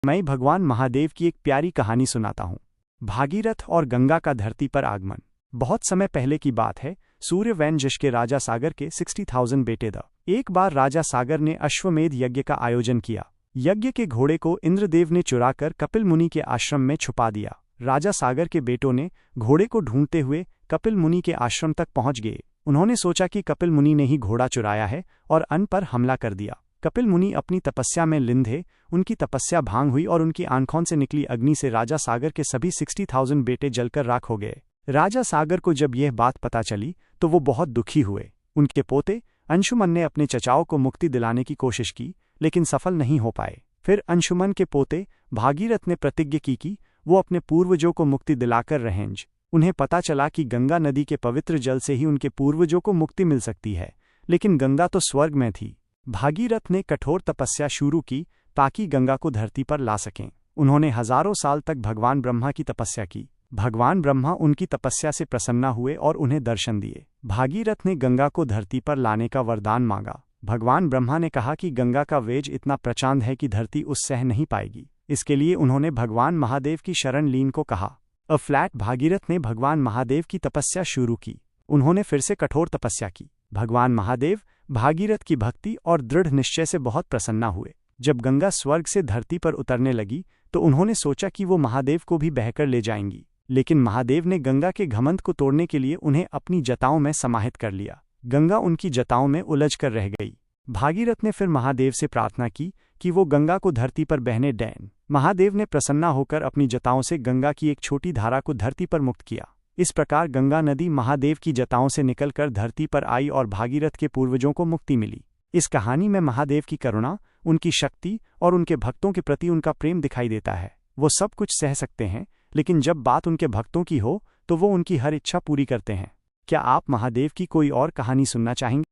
मैं भगवान महादेव की एक प्यारी कहानी सुनाता हूँ। भागीरथ और गंगा का धरती पर आगमन। बहुत समय पहले की बात है। सूर्यवंश के राजा सागर के 60,000 बेटे थे। एक बार राजा सागर ने अश्वमेध यज्ञ का आयोजन किया। यज्ञ के घोड़े को इंद्रदेव ने चुराकर कपिल मुनि के आश्रम में छुपा दिया। राजा सागर के बेटों ने घोड़े को ढूंढते हुए कपिल मुनि के आश्रम तक पहुंच गए। उन्होंने सोचा कि कपिल मुनि ने ही घोड़ा चुराया है और अन्न पर हमला कर दिया। कपिल मुनि अपनी तपस्या में लीन थे। उनकी तपस्या भांग हुई और उनकी आंखों से निकली अग्नि से राजा सागर के सभी 60,000 बेटे जलकर राख हो गए। राजा सागर को जब यह बात पता चली तो वो बहुत दुखी हुए। उनके पोते अंशुमन ने अपने चचाओं को मुक्ति दिलाने की कोशिश की, लेकिन सफल नहीं हो पाए। फिर अंशुमन के पोते भागीरथ ने प्रतिज्ञा की कि वो अपने पूर्वजों को मुक्ति दिलाकर रहेंगे। उन्हें पता चला कि गंगा नदी के पवित्र जल से ही उनके पूर्वजों को मुक्ति मिल सकती है, लेकिन गंगा तो स्वर्ग में थी। भागीरथ ने कठोर तपस्या शुरू की ताकि गंगा को धरती पर ला सकें। उन्होंने हजारों साल तक भगवान ब्रह्मा की तपस्या की। भगवान ब्रह्मा उनकी तपस्या से प्रसन्न हुए और उन्हें दर्शन दिए। भागीरथ ने गंगा को धरती पर लाने का वरदान मांगा। भगवान ब्रह्मा ने कहा कि गंगा का वेग इतना प्रचंड है कि धरती उस सह नहीं पाएगी। इसके लिए उन्होंने भगवान महादेव की शरण लीन को कहा। भागीरथ ने भगवान महादेव की तपस्या शुरू की। उन्होंने फिर से कठोर तपस्या की। भगवान महादेव भागीरथ की भक्ति और दृढ़ निश्चय से बहुत प्रसन्न हुए। जब गंगा स्वर्ग से धरती पर उतरने लगी तो उन्होंने सोचा कि वो महादेव को भी बहकर ले जाएंगी, लेकिन महादेव ने गंगा के घमंड को तोड़ने के लिए उन्हें अपनी जटाओं में समाहित कर लिया। गंगा उनकी जटाओं में उलझ कर रह गई। भागीरथ ने फिर महादेव से प्रार्थना की कि वो गंगा को धरती पर बहने दें। महादेव ने प्रसन्न होकर अपनी जटाओं से गंगा की एक छोटी धारा को धरती पर मुक्त किया। इस प्रकार गंगा नदी महादेव की जटाओं से निकलकर धरती पर आई और भागीरथ के पूर्वजों को मुक्ति मिली। इस कहानी में महादेव की करुणा, उनकी शक्ति और उनके भक्तों के प्रति उनका प्रेम दिखाई देता है। वो सब कुछ सह सकते हैं, लेकिन जब बात उनके भक्तों की हो तो वो उनकी हर इच्छा पूरी करते हैं। क्या आप महादेव की कोई और कहानी सुनना चाहेंगे?